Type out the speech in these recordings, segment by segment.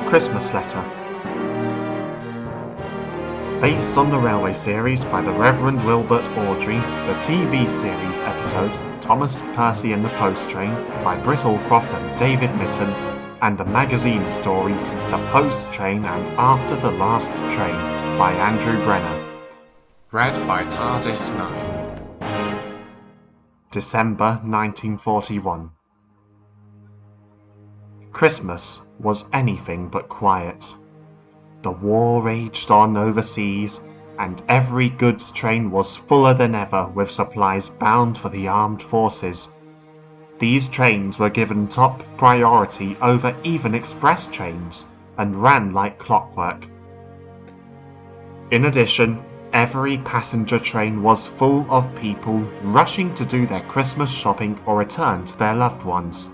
Christmas Letter. Based on the railway series by the Reverend Wilbert Awdry, the TV series episode Thomas, Percy and the Post Train by Brittlecroft and David Mitton, and the magazine stories The Post Train and After the Last Train by Andrew Brenner. Read by TARDIS9. December 1941. Christmas was anything but quiet. The war raged on overseas, and every goods train was fuller than ever with supplies bound for the armed forces. These trains were given top priority over even express trains, and ran like clockwork. In addition, every passenger train was full of people rushing to do their Christmas shopping or return to their loved ones.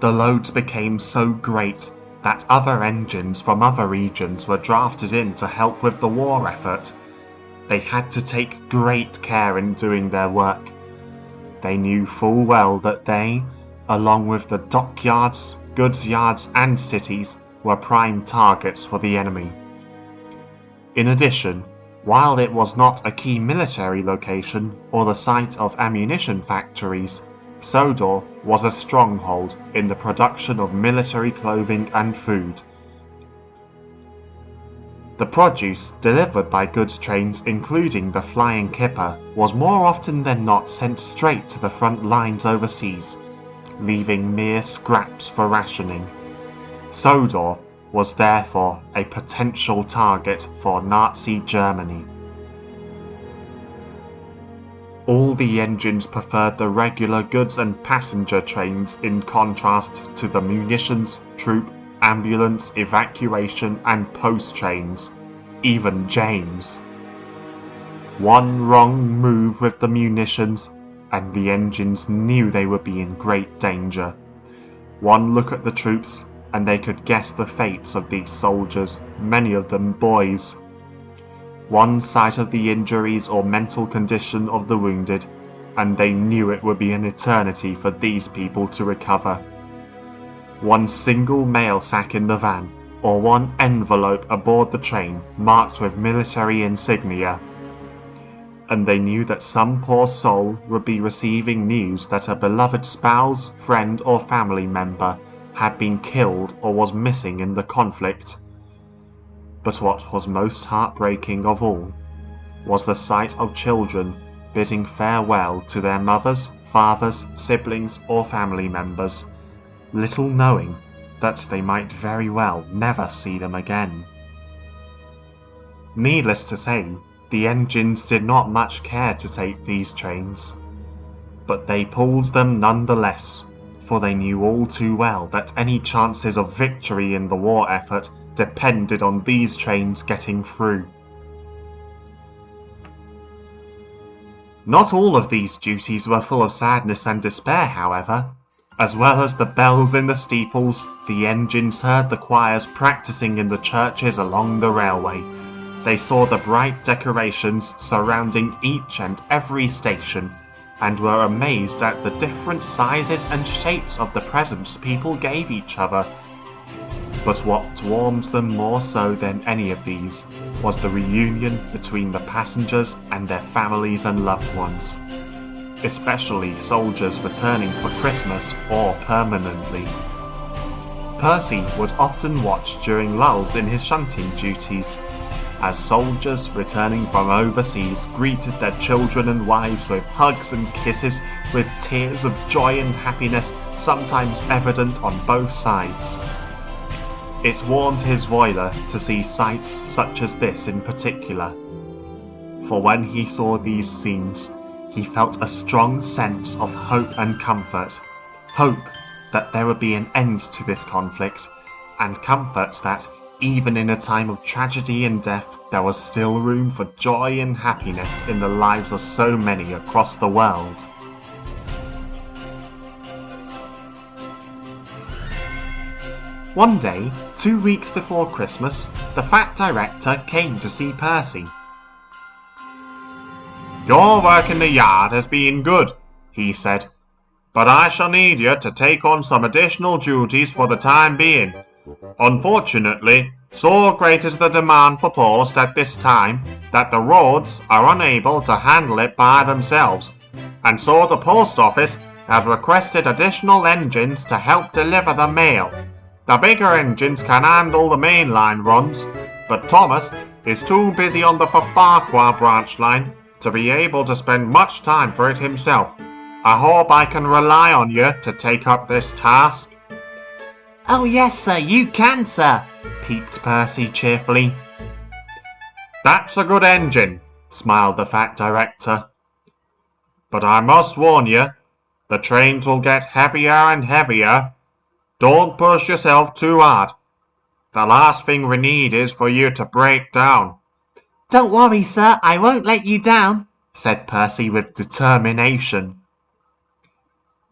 The loads became so great that other engines from other regions were drafted in to help with the war effort. They had to take great care in doing their work. They knew full well that they, along with the dockyards, goods yards and cities, were prime targets for the enemy. In addition, while it was not a key military location or the site of ammunition factories, Sodor was a stronghold in the production of military clothing and food. The produce delivered by goods trains, including the Flying Kipper, was more often than not sent straight to the front lines overseas, leaving mere scraps for rationing. Sodor was therefore a potential target for Nazi Germany. All the engines preferred the regular goods and passenger trains in contrast to the munitions, troop, ambulance, evacuation and post trains, even James. One wrong move with the munitions and the engines knew they would be in great danger. One look at the troops and they could guess the fates of these soldiers, many of them boys. One sight of the injuries or mental condition of the wounded, and they knew it would be an eternity for these people to recover. One single mail sack in the van, or one envelope aboard the train marked with military insignia, and they knew that some poor soul would be receiving news that a beloved spouse, friend or family member had been killed or was missing in the conflict. But what was most heartbreaking of all was the sight of children bidding farewell to their mothers, fathers, siblings or family members, little knowing that they might very well never see them again. Needless to say, the engines did not much care to take these trains, but they pulled them nonetheless, for they knew all too well that any chances of victory in the war effort depended on these trains getting through. Not all of these duties were full of sadness and despair, however. As well as the bells in the steeples, the engines heard the choirs practicing in the churches along the railway. They saw the bright decorations surrounding each and every station, and were amazed at the different sizes and shapes of the presents people gave each other. But what warmed them more so than any of these was the reunion between the passengers and their families and loved ones, especially soldiers returning for Christmas or permanently. Percy would often watch during lulls in his shunting duties, as soldiers returning from overseas greeted their children and wives with hugs and kisses, with tears of joy and happiness sometimes evident on both sides. It warmed his boiler to see sights such as this in particular, for when he saw these scenes, he felt a strong sense of hope and comfort. Hope that there would be an end to this conflict, and comfort that, even in a time of tragedy and death, there was still room for joy and happiness in the lives of so many across the world. One day, 2 weeks before Christmas, the Fat Director came to see Percy. "Your work in the yard has been good," he said, "but I shall need you to take on some additional duties for the time being. Unfortunately, so great is the demand for post at this time that the roads are unable to handle it by themselves, and so the post office has requested additional engines to help deliver the mail. The bigger engines can handle the mainline runs, but Thomas is too busy on the Ffarquhar branch line to be able to spend much time for it himself. I hope I can rely on you to take up this task." "Oh yes, sir, you can, sir," peeped Percy cheerfully. "That's a good engine," smiled the Fat Director. "But I must warn you, the trains will get heavier and heavier. Don't push yourself too hard. The last thing we need is for you to break down." "Don't worry, sir, I won't let you down," said Percy with determination.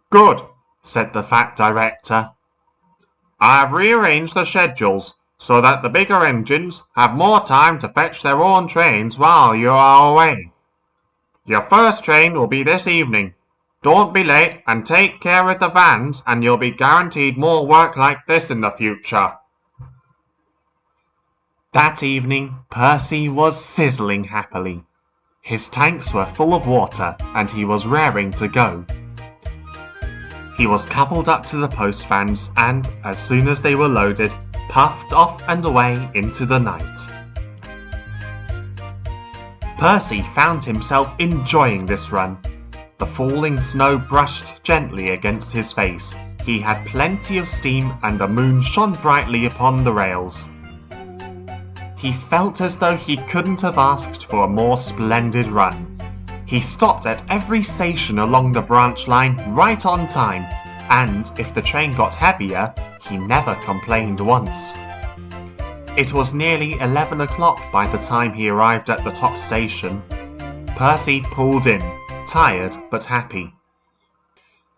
"Good," said the Fat Director. "I've rearranged the schedules so that the bigger engines have more time to fetch their own trains while you are away. Your first train will be this evening. Don't be late and take care with the vans and you'll be guaranteed more work like this in the future." That evening, Percy was sizzling happily. His tanks were full of water and he was raring to go. He was coupled up to the post vans and, as soon as they were loaded, puffed off and away into the night. Percy found himself enjoying this run. The falling snow brushed gently against his face. He had plenty of steam and the moon shone brightly upon the rails. He felt as though he couldn't have asked for a more splendid run. He stopped at every station along the branch line right on time, and if the train got heavier, he never complained once. It was nearly 11 o'clock by the time he arrived at the top station. Percy pulled in, tired but happy.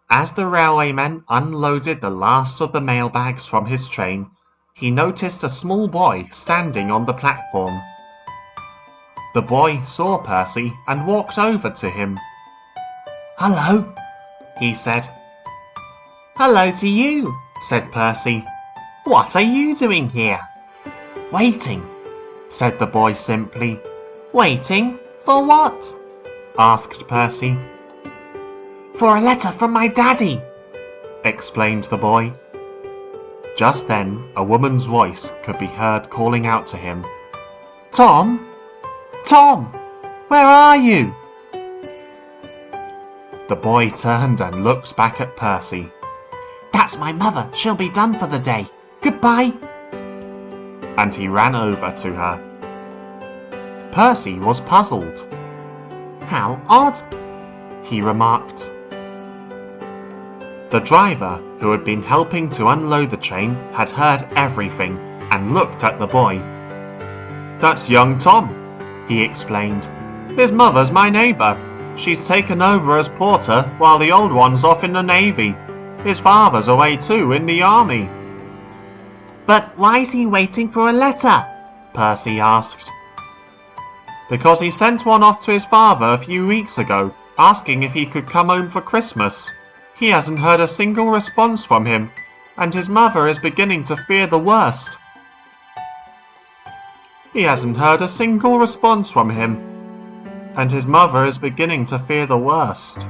As the railwayman unloaded the last of the mailbags from his train, he noticed a small boy standing on the platform. The boy saw Percy and walked over to him. "Hello," he said. "Hello to you," said Percy. "What are you doing here?" "Waiting," said the boy simply. "Waiting? For what?" asked Percy. "For a letter from my daddy," explained the boy. Just then, a woman's voice could be heard calling out to him. "Tom? Tom! Where are you?" The boy turned and looked back at Percy. "That's my mother. She'll be done for the day. Goodbye." And he ran over to her. Percy was puzzled. "How odd," he remarked. The driver, who had been helping to unload the train, had heard everything and looked at the boy. "That's young Tom," he explained. "His mother's my neighbour. She's taken over as porter while the old one's off in the Navy. His father's away too, in the army." "But why is he waiting for a letter?" Percy asked. "Because he sent one off to his father a few weeks ago, asking if he could come home for Christmas. He hasn't heard a single response from him, and his mother is beginning to fear the worst." He hasn't heard a single response from him, and his mother is beginning to fear the worst.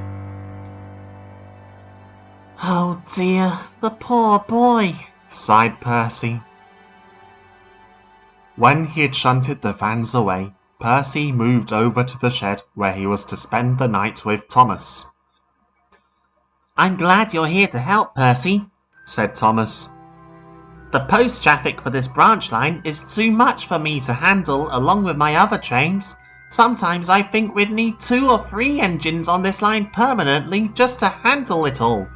"Oh dear, the poor boy," sighed Percy. When he had shunted the vans away, Percy moved over to the shed where he was to spend the night with Thomas. "I'm glad you're here to help, Percy," said Thomas. "The post traffic for this branch line is too much for me to handle along with my other trains. Sometimes I think we'd need 2 or 3 engines on this line permanently just to handle it all."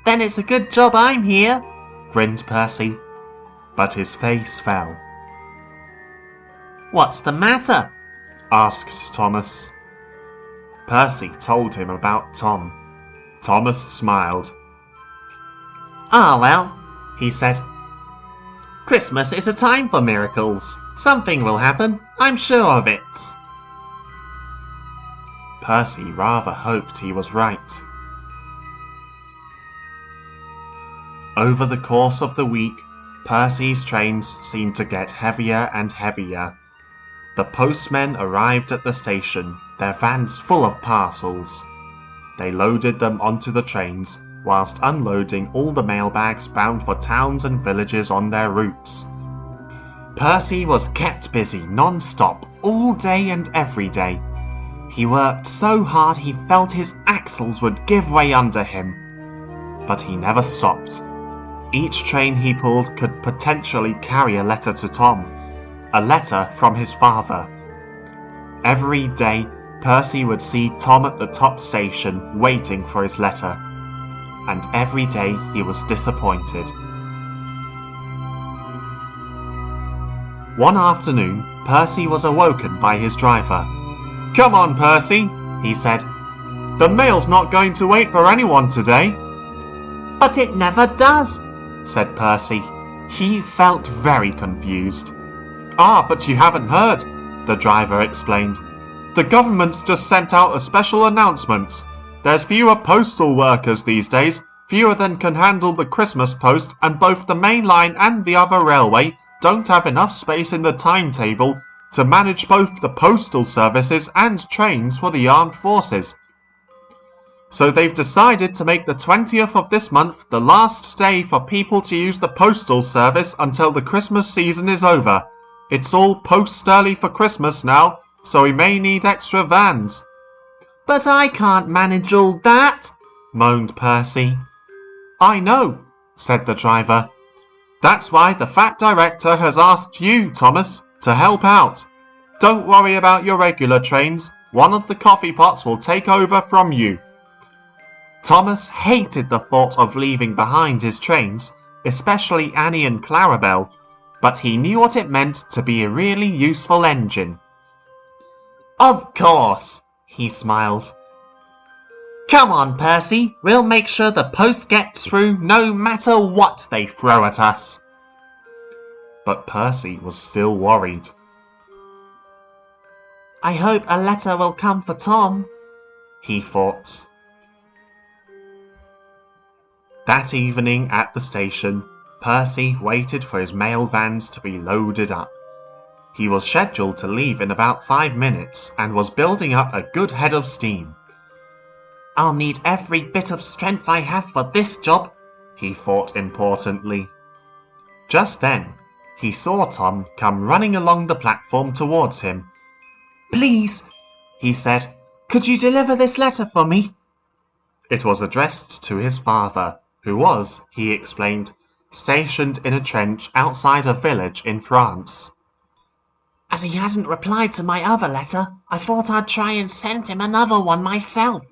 "Then it's a good job I'm here," grinned Percy, but his face fell. "What's the matter?" asked Thomas. Percy told him about Tom. Thomas smiled. "Ah, well," he said, Christmas is a time for miracles. Something will happen, I'm sure of it. Percy rather hoped he was right. Over the course of the week, Percy's trains seemed to get heavier and heavier. The postmen arrived at the station, their vans full of parcels. They loaded them onto the trains, whilst unloading all the mailbags bound for towns and villages on their routes. Percy was kept busy non-stop, all day and every day. He worked so hard he felt his axles would give way under him. But he never stopped. Each train he pulled could potentially carry a letter to Tom. A letter from his father. Every day, Percy would see Tom at the top station waiting for his letter. And every day he was disappointed. One afternoon, Percy was awoken by his driver. "Come on, Percy," he said. "The mail's not going to wait for anyone today." "But it never does," said Percy. He felt very confused. "Ah, but you haven't heard," the driver explained. "The government's just sent out a special announcement. There's fewer postal workers these days, fewer than can handle the Christmas post, and both the main line and the other railway don't have enough space in the timetable to manage both the postal services and trains for the armed forces. So they've decided to make the 20th of this month the last day for people to use the postal service until the Christmas season is over. It's all post early for Christmas now, so we may need extra vans." "But I can't manage all that," moaned Percy. "I know," said the driver. "That's why the Fat Director has asked you, Thomas, to help out. Don't worry about your regular trains. One of the coffee pots will take over from you." Thomas hated the thought of leaving behind his trains, especially Annie and Clarabelle, but he knew what it meant to be a really useful engine. "Of course," he smiled. "Come on, Percy, we'll make sure the post gets through no matter what they throw at us." But Percy was still worried. "I hope a letter will come for Tom," he thought. That evening at the station, Percy waited for his mail vans to be loaded up. He was scheduled to leave in about 5 minutes and was building up a good head of steam. "I'll need every bit of strength I have for this job," he thought importantly. Just then, he saw Tom come running along the platform towards him. "Please," he said, "could you deliver this letter for me?" It was addressed to his father, who was, he explained, stationed in a trench outside a village in France. "As he hasn't replied to my other letter, I thought I'd try and send him another one myself."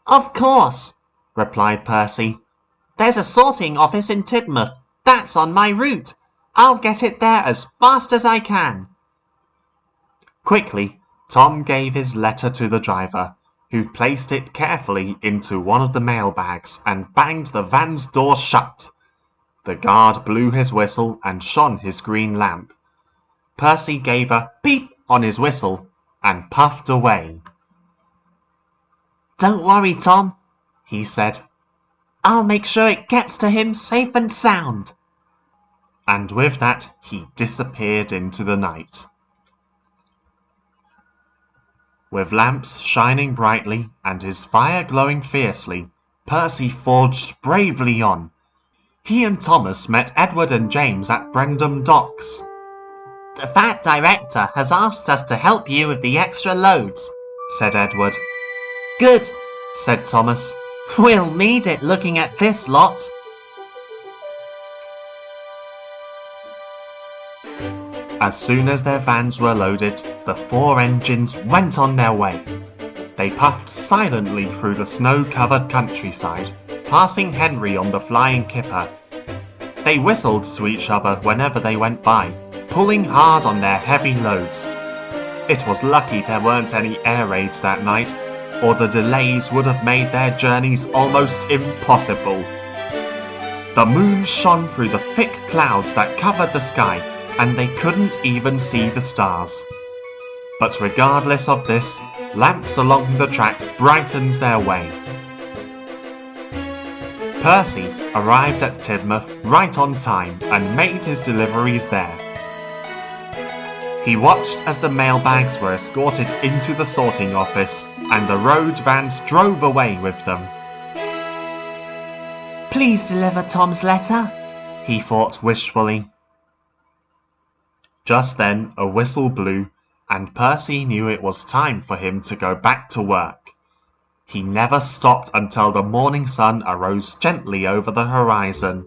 "Of course," replied Percy. "There's a sorting office in Tidmouth. That's on my route. I'll get it there as fast as I can." Quickly, Tom gave his letter to the driver, who placed it carefully into one of the mailbags and banged the van's door shut. The guard blew his whistle and shone his green lamp. Percy gave a peep on his whistle and puffed away. "Don't worry, Tom," he said. "I'll make sure it gets to him safe and sound." And with that, he disappeared into the night. With lamps shining brightly and his fire glowing fiercely, Percy forged bravely on. He and Thomas met Edward and James at Brendam Docks. "The Fat Director has asked us to help you with the extra loads," said Edward. "Good," said Thomas. "We'll need it looking at this lot." As soon as their vans were loaded, the 4 engines went on their way. They puffed silently through the snow-covered countryside, passing Henry on the flying kipper. They whistled to each other whenever they went by, pulling hard on their heavy loads. It was lucky there weren't any air raids that night, or the delays would have made their journeys almost impossible. The moon shone through the thick clouds that covered the sky, and they couldn't even see the stars. But regardless of this, lamps along the track brightened their way. Percy arrived at Tidmouth right on time and made his deliveries there. He watched as the mailbags were escorted into the sorting office and the road vans drove away with them. Please deliver Tom's letter, he thought wishfully. Just then a whistle blew, and Percy knew it was time for him to go back to work. He never stopped until the morning sun arose gently over the horizon.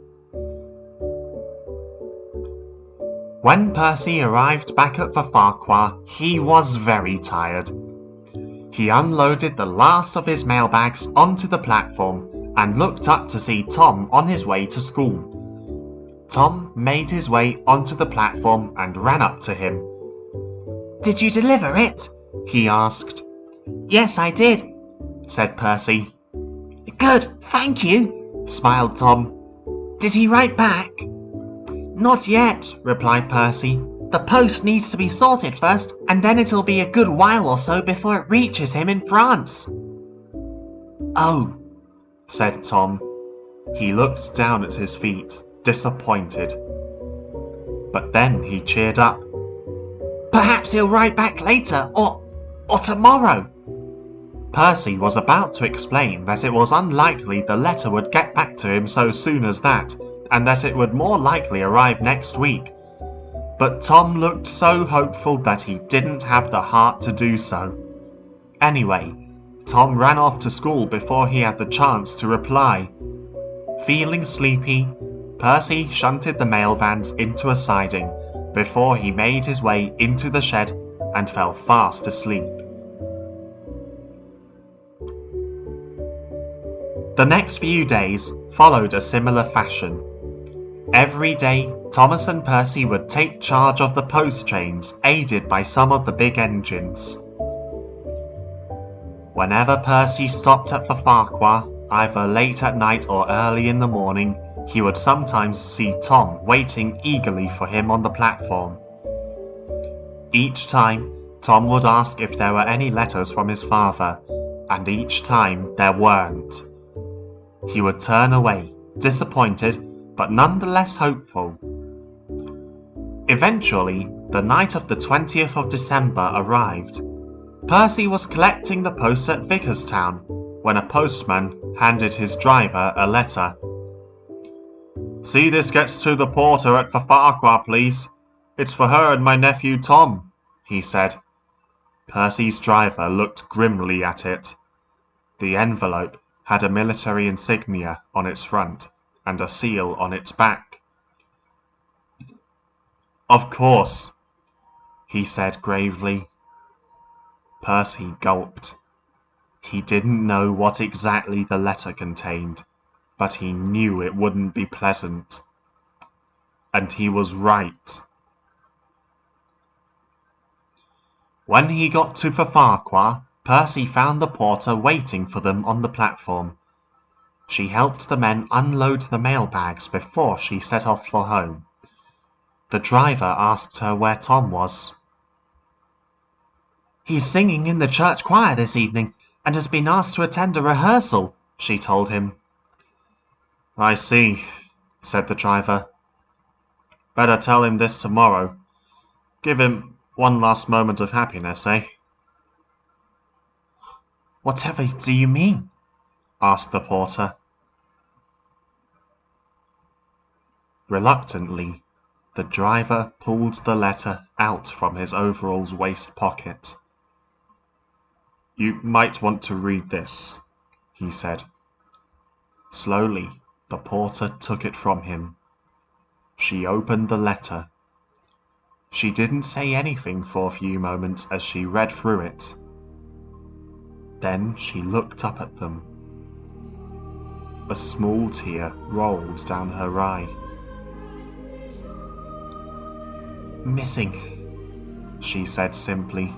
When Percy arrived back at Ffarquhar, he was very tired. He unloaded the last of his mailbags onto the platform and looked up to see Tom on his way to school. Tom made his way onto the platform and ran up to him. Did you deliver it? He asked. Yes, I did, said Percy. Good, thank you, smiled Tom. Did he write back? Not yet, replied Percy. The post needs to be sorted first, and then it'll be a good while or so before it reaches him in France. Oh, said Tom. He looked down at his feet, disappointed. But then he cheered up. Perhaps he'll write back later, or tomorrow. Percy was about to explain that it was unlikely the letter would get back to him so soon as that, and that it would more likely arrive next week. But Tom looked so hopeful that he didn't have the heart to do so. Anyway, Tom ran off to school before he had the chance to reply. Feeling sleepy, Percy shunted the mail vans into a siding before he made his way into the shed and fell fast asleep. The next few days followed a similar fashion. Every day, Thomas and Percy would take charge of the post trains, aided by some of the big engines. Whenever Percy stopped at Ffarquhar, either late at night or early in the morning, he would sometimes see Tom waiting eagerly for him on the platform. Each time, Tom would ask if there were any letters from his father, and each time there weren't. He would turn away, disappointed, but nonetheless hopeful. Eventually, the night of the 20th of December arrived. Percy was collecting the post at Vicarstown when a postman handed his driver a letter. See this gets to the porter at Ffarquhar, please. It's for her and my nephew Tom, he said. Percy's driver looked grimly at it. The envelope had a military insignia on its front and a seal on its back. Of course, he said gravely. Percy gulped. He didn't know what exactly the letter contained, but he knew it wouldn't be pleasant. And he was right. When he got to Ffarquhar, Percy found the porter waiting for them on the platform. She helped the men unload the mailbags before she set off for home. The driver asked her where Tom was. He's singing in the church choir this evening and has been asked to attend a rehearsal, she told him. I see, said the driver. Better tell him this tomorrow. Give him one last moment of happiness, eh? Whatever do you mean? Asked the porter. Reluctantly, the driver pulled the letter out from his overalls waist pocket. You might want to read this, he said. Slowly, the porter took it from him. She opened the letter. She didn't say anything for a few moments as she read through it. Then she looked up at them. A small tear rolled down her eye. Missing, she said simply.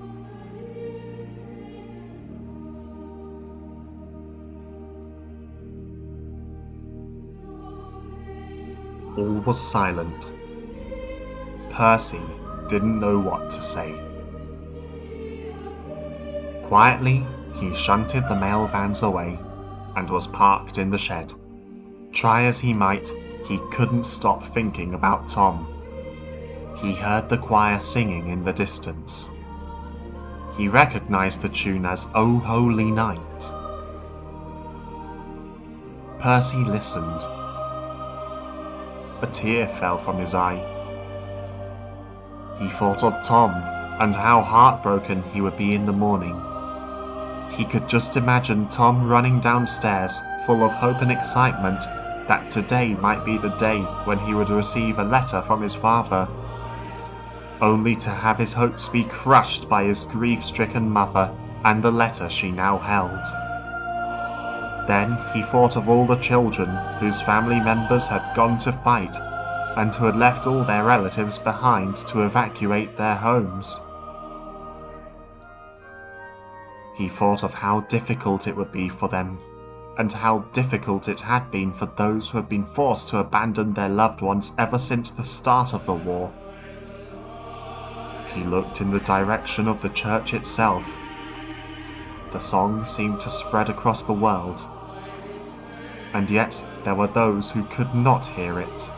All was silent. Percy didn't know what to say. Quietly, he shunted the mail vans away and was parked in the shed. Try as he might, he couldn't stop thinking about Tom. He heard the choir singing in the distance. He recognized the tune as "O Holy Night." Percy listened. A tear fell from his eye. He thought of Tom and how heartbroken he would be in the morning. He could just imagine Tom running downstairs full of hope and excitement that today might be the day when he would receive a letter from his father, only to have his hopes be crushed by his grief-stricken mother and the letter she now held. Then he thought of all the children whose family members had gone to fight and who had left all their relatives behind to evacuate their homes. He thought of how difficult it would be for them, and how difficult it had been for those who had been forced to abandon their loved ones ever since the start of the war. He looked in the direction of the church itself. The song seemed to spread across the world, and yet there were those who could not hear it.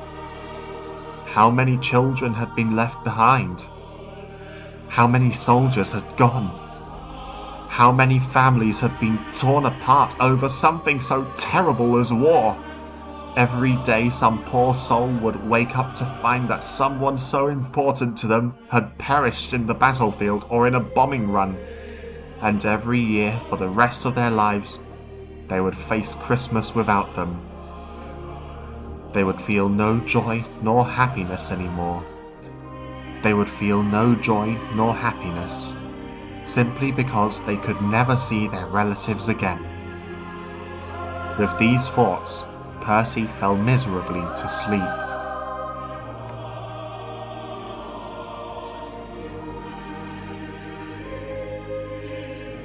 How many children had been left behind? How many soldiers had gone? How many families had been torn apart over something so terrible as war? Every day some poor soul would wake up to find that someone so important to them had perished in the battlefield or in a bombing run. And every year for the rest of their lives, they would face Christmas without them. They would feel no joy nor happiness anymore. They would feel no joy nor happiness, simply because they could never see their relatives again. With these thoughts, Percy fell miserably to sleep.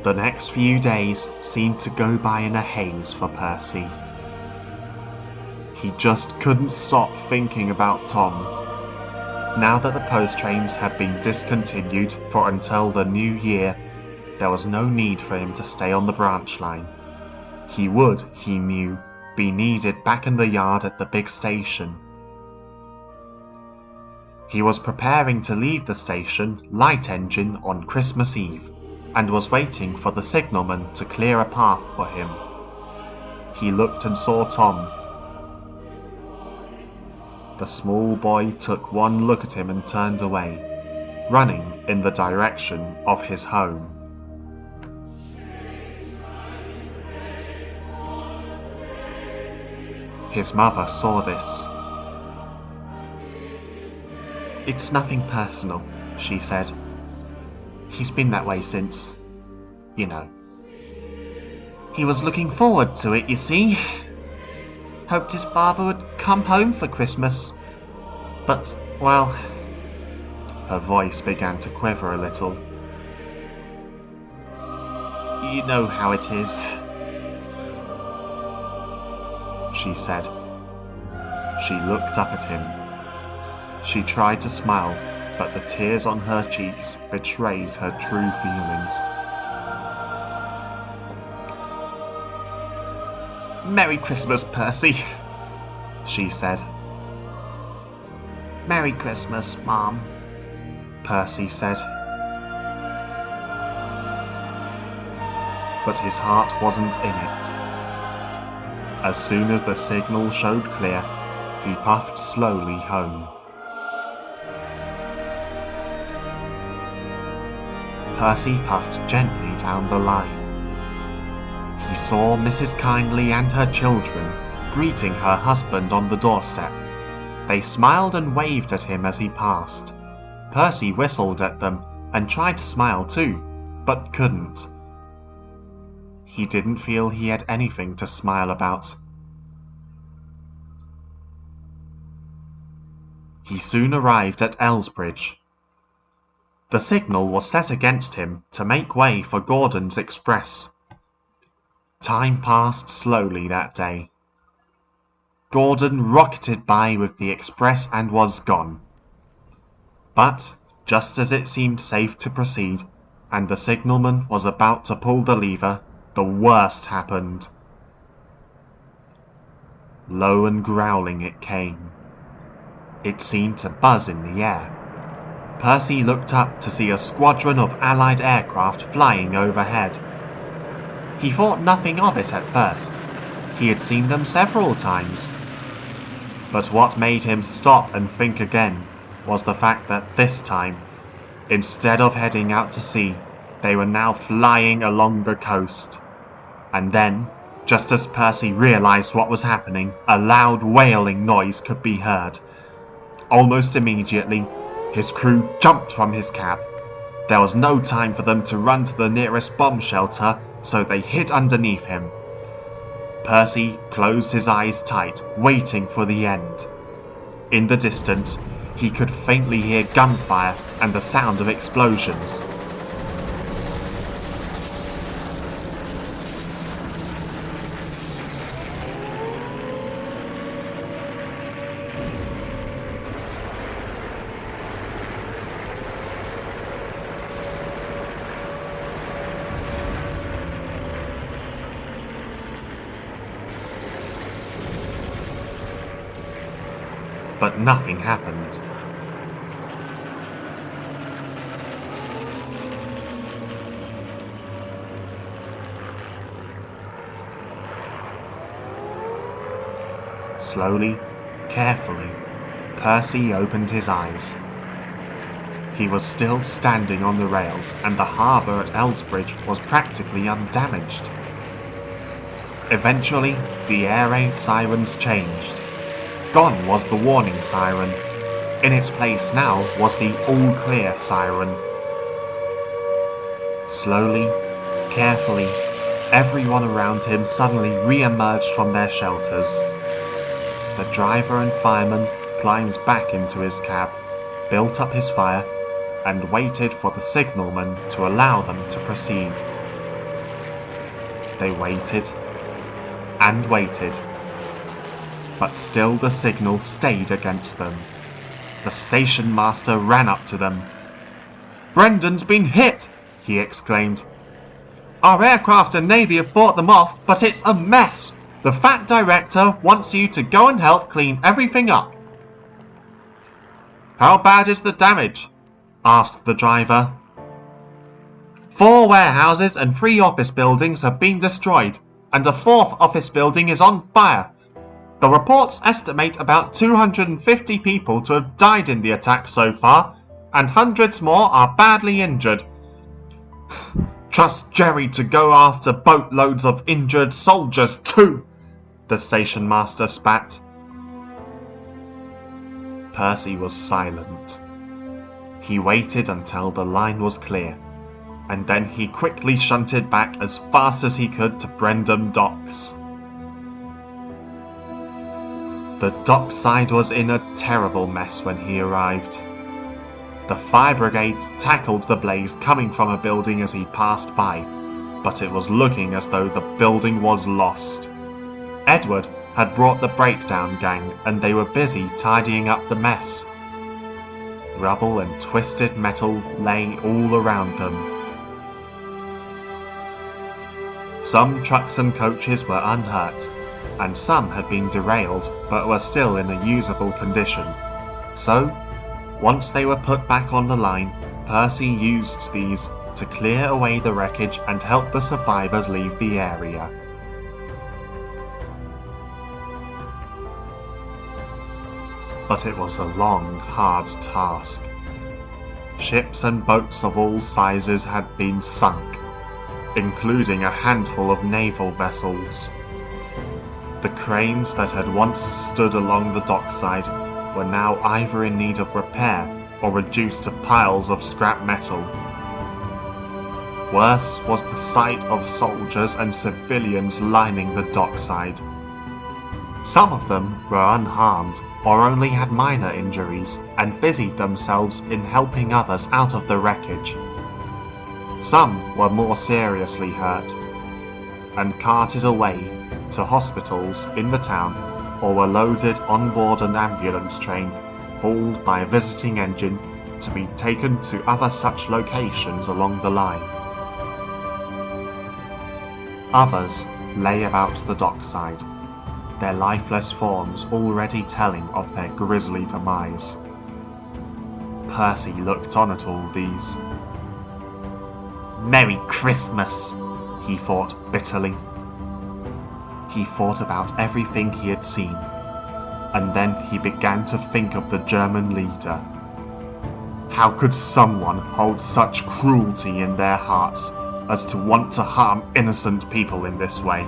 The next few days seemed to go by in a haze for Percy. He just couldn't stop thinking about Tom. Now that the post trains had been discontinued for until the new year, there was no need for him to stay on the branch line. He would, he knew, be needed back in the yard at the big station. He was preparing to leave the station light engine on Christmas Eve, and was waiting for the signalman to clear a path for him. He looked and saw Tom. The small boy took one look at him and turned away, running in the direction of his home. His mother saw this. "It's nothing personal," she said. "He's been that way since, you know. He was looking forward to it, you see. Hoped his father would come home for Christmas. But, well..." Her voice began to quiver a little. "You know how it is," she said. She looked up at him. She tried to smile, but the tears on her cheeks betrayed her true feelings. "Merry Christmas, Percy," she said. "Merry Christmas, Mom," Percy said. But his heart wasn't in it. As soon as the signal showed clear, he puffed slowly home. Percy puffed gently down the line. He saw Mrs. Kindly and her children greeting her husband on the doorstep. They smiled and waved at him as he passed. Percy whistled at them and tried to smile too, but couldn't. He didn't feel he had anything to smile about. He soon arrived at Elsbridge. The signal was set against him to make way for Gordon's express. Time passed slowly that day. Gordon rocketed by with the express and was gone. But, just as it seemed safe to proceed, and the signalman was about to pull the lever, the worst happened. Low and growling it came. It seemed to buzz in the air. Percy looked up to see a squadron of Allied aircraft flying overhead. He thought nothing of it at first. He had seen them several times. But what made him stop and think again was the fact that this time, instead of heading out to sea, they were now flying along the coast. And then, just as Percy realized what was happening, a loud wailing noise could be heard. Almost immediately, his crew jumped from his cab. There was no time for them to run to the nearest bomb shelter, so they hid underneath him. Percy closed his eyes tight, waiting for the end. In the distance, he could faintly hear gunfire and the sound of explosions. But nothing happened. Slowly, carefully, Percy opened his eyes. He was still standing on the rails, and the harbour at Elsbridge was practically undamaged. Eventually, the air raid sirens changed. Gone was the warning siren. In its place now was the all-clear siren. Slowly, carefully, everyone around him suddenly re-emerged from their shelters. The driver and fireman climbed back into his cab, built up his fire, and waited for the signalman to allow them to proceed. They waited and waited. But still the signal stayed against them. The station master ran up to them. "Brendan's been hit!" he exclaimed. "Our aircraft and navy have fought them off, but it's a mess! The Fat Director wants you to go and help clean everything up." "How bad is the damage?" asked the driver. 4 warehouses and 3 office buildings have been destroyed, and a 4th office building is on fire. The reports estimate about 250 people to have died in the attack so far, and hundreds more are badly injured. Trust Jerry to go after boatloads of injured soldiers too, the station master spat. Percy was silent. He waited until the line was clear, and then he quickly shunted back as fast as he could to Brendam Docks. The dockside was in a terrible mess when he arrived. The fire brigade tackled the blaze coming from a building as he passed by, but it was looking as though the building was lost. Edward had brought the breakdown gang, and they were busy tidying up the mess. Rubble and twisted metal lay all around them. Some trucks and coaches were unhurt, and some had been derailed but were still in a usable condition. So, once they were put back on the line, Percy used these to clear away the wreckage and help the survivors leave the area. But it was a long, hard task. Ships and boats of all sizes had been sunk, including a handful of naval vessels. The cranes that had once stood along the dockside were now either in need of repair or reduced to piles of scrap metal. Worse was the sight of soldiers and civilians lining the dockside. Some of them were unharmed or only had minor injuries and busied themselves in helping others out of the wreckage. Some were more seriously hurt and carted away to hospitals in the town or were loaded on board an ambulance train hauled by a visiting engine to be taken to other such locations along the line. Others lay about the dockside, their lifeless forms already telling of their grisly demise. Percy looked on at all these. Merry Christmas, he thought bitterly. He thought about everything he had seen, and then he began to think of the German leader. How could someone hold such cruelty in their hearts as to want to harm innocent people in this way?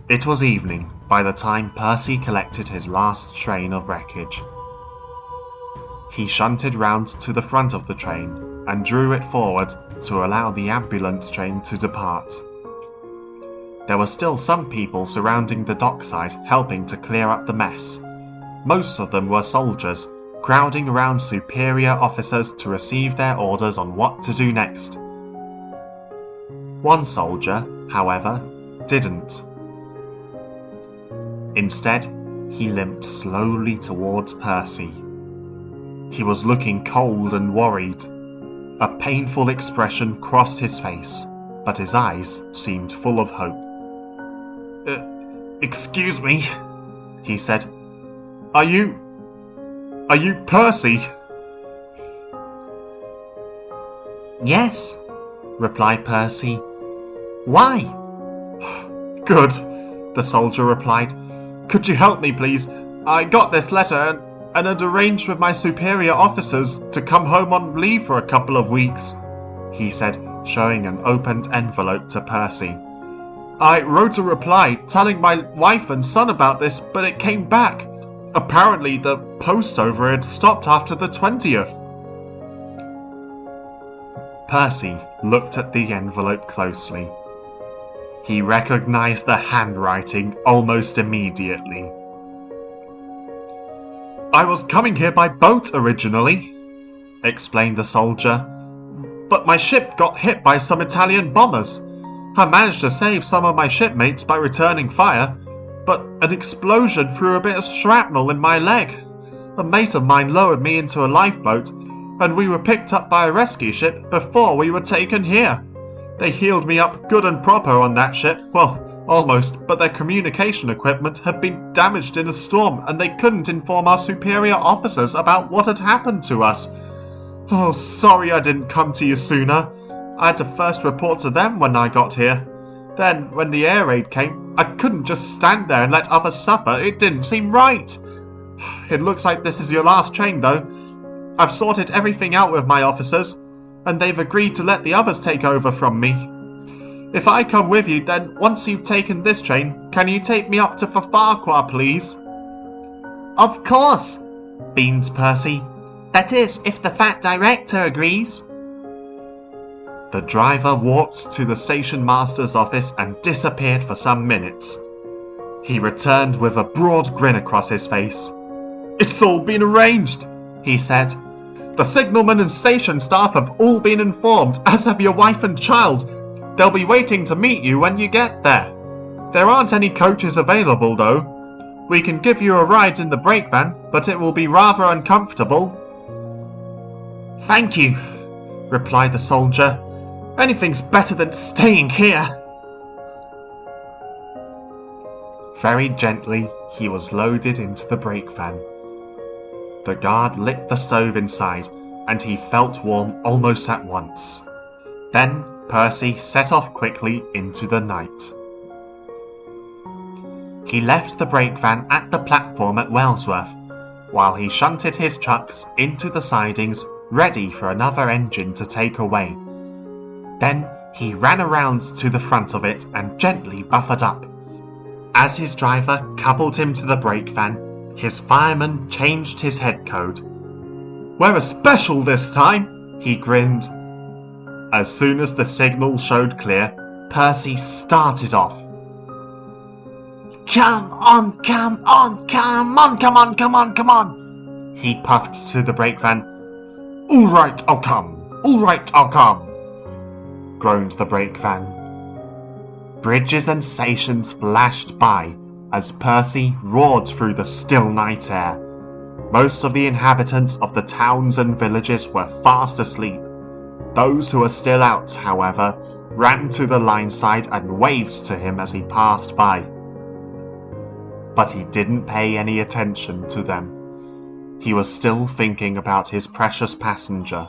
It was evening by the time Percy collected his last train of wreckage. He shunted round to the front of the train and drew it forward to allow the ambulance train to depart. There were still some people surrounding the dockside helping to clear up the mess. Most of them were soldiers, crowding around superior officers to receive their orders on what to do next. One soldier, however, didn't. Instead, he limped slowly towards Percy. He was looking cold and worried. A painful expression crossed his face, but his eyes seemed full of hope. Excuse me, he said. Are you Percy? Yes, replied Percy. Why? Good, the soldier replied. Could you help me, please? I got this letter and had arranged with my superior officers to come home on leave for a couple of weeks, he said, showing an opened envelope to Percy. I wrote a reply telling my wife and son about this, but it came back. Apparently the post over had stopped after the 20th. Percy looked at the envelope closely. He recognized the handwriting almost immediately. I was coming here by boat originally, explained the soldier, but my ship got hit by some Italian bombers. I managed to save some of my shipmates by returning fire, but an explosion threw a bit of shrapnel in my leg. A mate of mine lowered me into a lifeboat, and we were picked up by a rescue ship before we were taken here. They healed me up good and proper on that ship, well, almost, but their communication equipment had been damaged in a storm and they couldn't inform our superior officers about what had happened to us. Oh, sorry I didn't come to you sooner. I had to first report to them when I got here. Then, when the air raid came, I couldn't just stand there and let others suffer. It didn't seem right. It looks like this is your last train, though. I've sorted everything out with my officers, and they've agreed to let the others take over from me. If I come with you, then once you've taken this train, can you take me up to Ffarquhar, please? Of course, beamed Percy. That is, if the fat director agrees. The driver walked to the station master's office and disappeared for some minutes. He returned with a broad grin across his face. It's all been arranged, he said. The signalman and station staff have all been informed, as have your wife and child. They'll be waiting to meet you when you get there. There aren't any coaches available, though. We can give you a ride in the brake van, but it will be rather uncomfortable. Thank you, replied the soldier. Anything's better than staying here. Very gently, he was loaded into the brake van. The guard lit the stove inside, and he felt warm almost at once. Then Percy set off quickly into the night. He left the brake van at the platform at Wellsworth, while he shunted his trucks into the sidings, ready for another engine to take away. Then he ran around to the front of it and gently buffered up. As his driver coupled him to the brake van, his fireman changed his head code. We're a special this time, he grinned. As soon as the signal showed clear, Percy started off. Come on, come on, come on, come on, come on, come on, he puffed to the brake van. All right, I'll come. All right, I'll come. groaned the brake van. Bridges and stations flashed by as Percy roared through the still night air. Most of the inhabitants of the towns and villages were fast asleep. Those who were still out, however, ran to the line side and waved to him as he passed by. But he didn't pay any attention to them. He was still thinking about his precious passenger.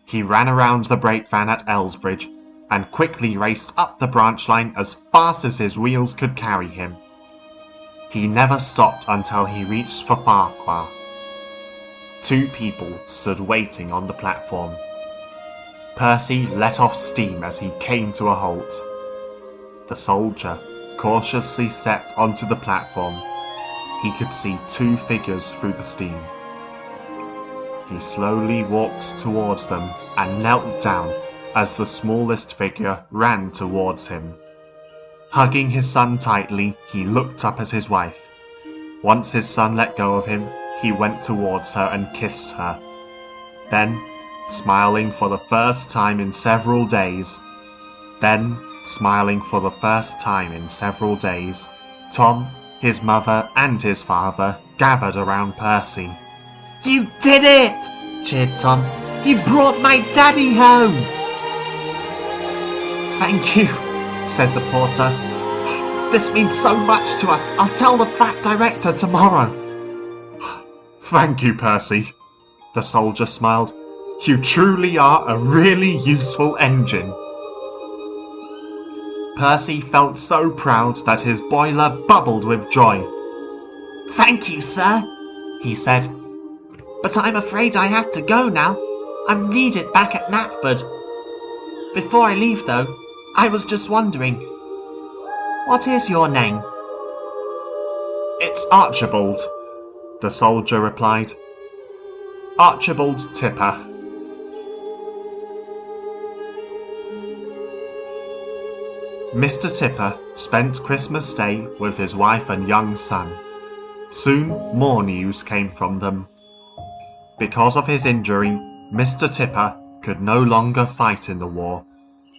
He ran around the brake van at Elsbridge and quickly raced up the branch line as fast as his wheels could carry him. He never stopped until he reached Ffarquhar. 2 people stood waiting on the platform. Percy let off steam as he came to a halt. The soldier cautiously stepped onto the platform. He could see 2 figures through the steam. He slowly walked towards them and knelt down as the smallest figure ran towards him. Hugging his son tightly, he looked up at his wife. Once his son let go of him, he went towards her and kissed her. Then, smiling for the first time in several days, Tom, his mother, and his father gathered around Percy. "You did it!" cheered Tom. "You brought my daddy home!" "Thank you," said the porter. "This means so much to us. I'll tell the fat director tomorrow." "Thank you, Percy," the soldier smiled. "You truly are a really useful engine." Percy felt so proud that his boiler bubbled with joy. "Thank you, sir," he said. "But I'm afraid I have to go now. I'm needed back at Knapford. Before I leave, though, I was just wondering, what is your name?" "It's Archibald," the soldier replied. "Archibald Tipper." Mr. Tipper spent Christmas Day with his wife and young son. Soon more news came from them. Because of his injury, Mr. Tipper could no longer fight in the war,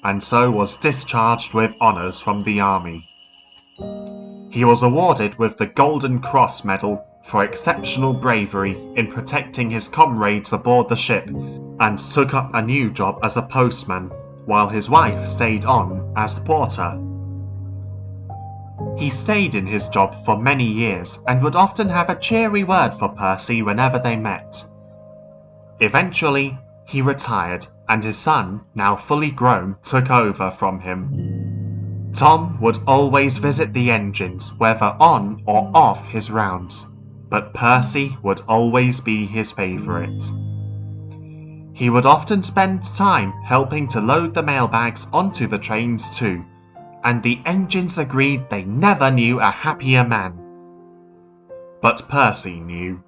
and so was discharged with honours from the army. He was awarded with the Golden Cross Medal for exceptional bravery in protecting his comrades aboard the ship, and took up a new job as a postman, while his wife stayed on as porter. He stayed in his job for many years and would often have a cheery word for Percy whenever they met. Eventually, he retired, and his son, now fully grown, took over from him. Tom would always visit the engines, whether on or off his rounds, but Percy would always be his favourite. He would often spend time helping to load the mailbags onto the trains too, and the engines agreed they never knew a happier man. But Percy knew.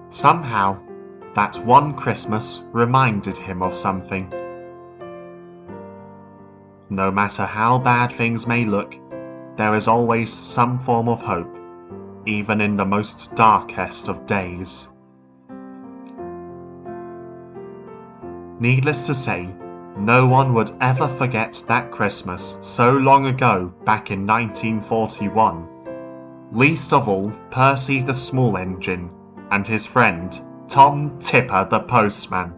Somehow, that one Christmas reminded him of something. No matter how bad things may look, there is always some form of hope, even in the most darkest of days. Needless to say, no one would ever forget that Christmas so long ago back in 1941. Least of all, Percy the Small Engine and his friend, Tom Tipper the Postman.